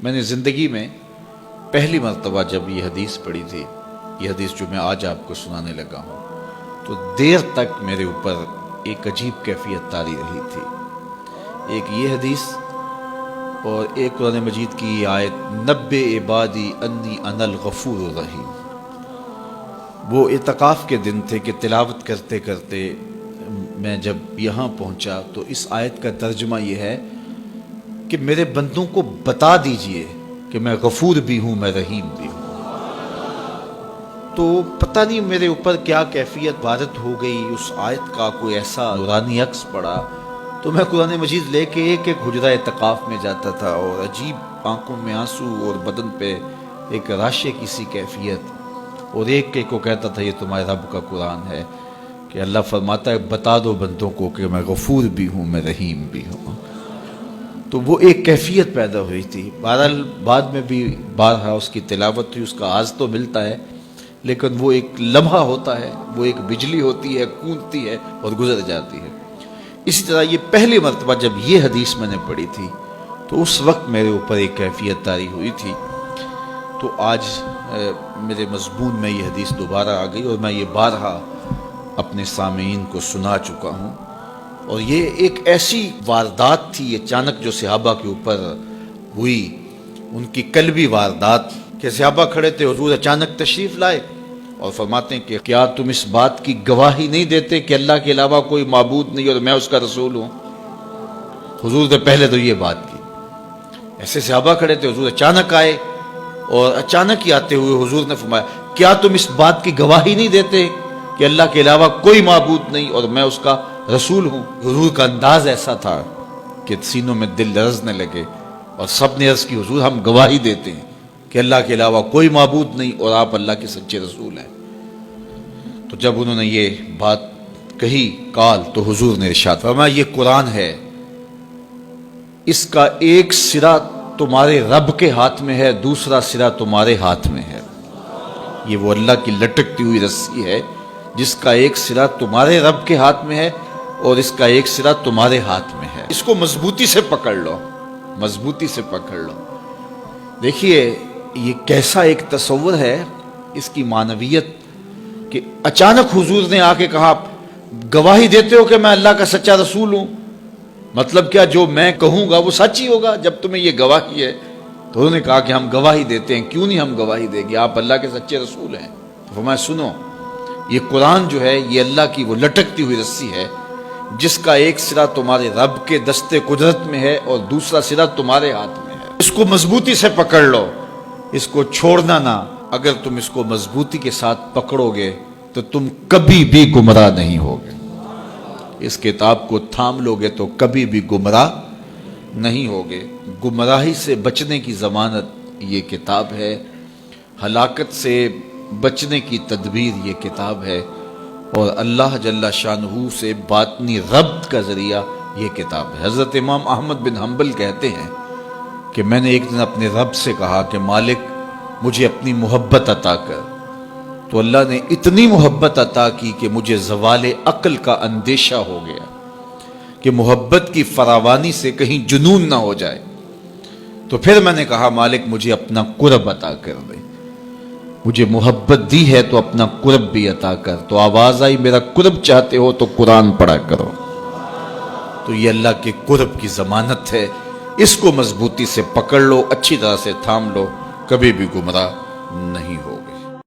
میں نے زندگی میں پہلی مرتبہ جب یہ حدیث پڑھی تھی، یہ حدیث جو میں آج آپ کو سنانے لگا ہوں، تو دیر تک میرے اوپر ایک عجیب کیفیت طاری رہی تھی۔ ایک یہ حدیث اور ایک قرآن مجید کی یہ آیت، نبّئ عبادی انی انا الغفور الرحیم۔ وہ اعتکاف کے دن تھے کہ تلاوت کرتے کرتے میں جب یہاں پہنچا تو اس آیت کا ترجمہ یہ ہے کہ میرے بندوں کو بتا دیجئے کہ میں غفور بھی ہوں، میں رحیم بھی ہوں۔ تو پتہ نہیں میرے اوپر کیا کیفیت وارد ہو گئی، اس آیت کا کوئی ایسا نورانی عکس پڑا، تو میں قرآن مجید لے کے ایک ایک حجرہ اعتکاف میں جاتا تھا، اور عجیب آنکھوں میں آنسو اور بدن پہ ایک راشے کی سی کیفیت، اور ایک کو کہتا تھا یہ تمہارے رب کا قرآن ہے کہ اللہ فرماتا ہے بتا دو بندوں کو کہ میں غفور بھی ہوں، میں رحیم بھی ہوں۔ تو وہ ایک کیفیت پیدا ہوئی تھی۔ بہرحال بعد میں بھی بارہا اس کی تلاوت ہوئی، اس کا آز تو ملتا ہے، لیکن وہ ایک لمحہ ہوتا ہے، وہ ایک بجلی ہوتی ہے، کونتی ہے اور گزر جاتی ہے۔ اسی طرح یہ پہلی مرتبہ جب یہ حدیث میں نے پڑھی تھی تو اس وقت میرے اوپر ایک کیفیت طاری ہوئی تھی۔ تو آج میرے مضمون میں یہ حدیث دوبارہ آ گئی، اور میں یہ بارہا اپنے سامعین کو سنا چکا ہوں۔ اور یہ ایک ایسی واردات تھی اچانک جو صحابہ کے اوپر ہوئی، ان کی قلبی واردات، کہ صحابہ کھڑے تھے، حضور اچانک تشریف لائے اور فرماتے ہیں کہ کیا تم اس بات کی گواہی نہیں دیتے کہ اللہ کے علاوہ کوئی معبود نہیں اور میں اس کا رسول ہوں؟ حضور نے پہلے تو یہ بات کی۔ ایسے صحابہ کھڑے تھے، حضور اچانک آئے، اور اچانک ہی آتے ہوئے حضور نے فرمایا کیا تم اس بات کی گواہی نہیں دیتے کہ اللہ کے علاوہ کوئی معبود نہیں اور میں اس کا رسول ہوں؟ حضور کا انداز ایسا تھا کہ سینوں میں دل لرزنے لگے، اور سب نے عرض کی حضور ہم گواہی دیتے ہیں کہ اللہ کے علاوہ کوئی معبود نہیں اور آپ اللہ کے سچے رسول ہیں۔ تو جب انہوں نے یہ بات کہی قال، تو حضور نے ارشاد فرمایا یہ قرآن ہے، اس کا ایک سرا تمہارے رب کے ہاتھ میں ہے، دوسرا سرا تمہارے ہاتھ میں ہے۔ یہ وہ اللہ کی لٹکتی ہوئی رسی ہے جس کا ایک سرا تمہارے رب کے ہاتھ میں ہے اور اس کا ایک سرا تمہارے ہاتھ میں ہے۔ اس کو مضبوطی سے پکڑ لو، مضبوطی سے پکڑ لو۔ دیکھیے یہ کیسا ایک تصور ہے اس کی معنویت، کہ اچانک حضور نے آ کے کہا گواہی دیتے ہو کہ میں اللہ کا سچا رسول ہوں؟ مطلب کیا جو میں کہوں گا وہ سچ ہی ہوگا جب تمہیں یہ گواہی ہے؟ تو انہوں نے کہا کہ ہم گواہی دیتے ہیں۔ کیوں نہیں ہم گواہی دیں گے، آپ اللہ کے سچے رسول ہیں۔ تو فرمایا سنو، یہ قرآن جو ہے یہ اللہ کی وہ لٹکتی ہوئی رسی ہے جس کا ایک سرا تمہارے رب کے دستے قدرت میں ہے اور دوسرا سرا تمہارے ہاتھ میں ہے۔ اس کو مضبوطی سے پکڑ لو، اس کو چھوڑنا نہ۔ اگر تم اس کو مضبوطی کے ساتھ پکڑو گے تو تم کبھی بھی گمراہ نہیں ہوگے۔ اس کتاب کو تھام لو گے تو کبھی بھی گمراہ نہیں ہوگے۔ گمراہی سے بچنے کی ضمانت یہ کتاب ہے، ہلاکت سے بچنے کی تدبیر یہ کتاب ہے، اور اللہ جل شانہ سے باطنی ربط کا ذریعہ یہ کتاب ہے۔ حضرت امام احمد بن حنبل کہتے ہیں کہ میں نے ایک دن اپنے رب سے کہا کہ مالک مجھے اپنی محبت عطا کر، تو اللہ نے اتنی محبت عطا کی کہ مجھے زوال عقل کا اندیشہ ہو گیا کہ محبت کی فراوانی سے کہیں جنون نہ ہو جائے۔ تو پھر میں نے کہا مالک مجھے اپنا قرب عطا کر دے، مجھے محبت دی ہے تو اپنا قرب بھی عطا کر۔ تو آواز آئی میرا قرب چاہتے ہو تو قرآن پڑھا کرو۔ تو یہ اللہ کے قرب کی ضمانت ہے، اس کو مضبوطی سے پکڑ لو، اچھی طرح سے تھام لو، کبھی بھی گمراہ نہیں ہوگے۔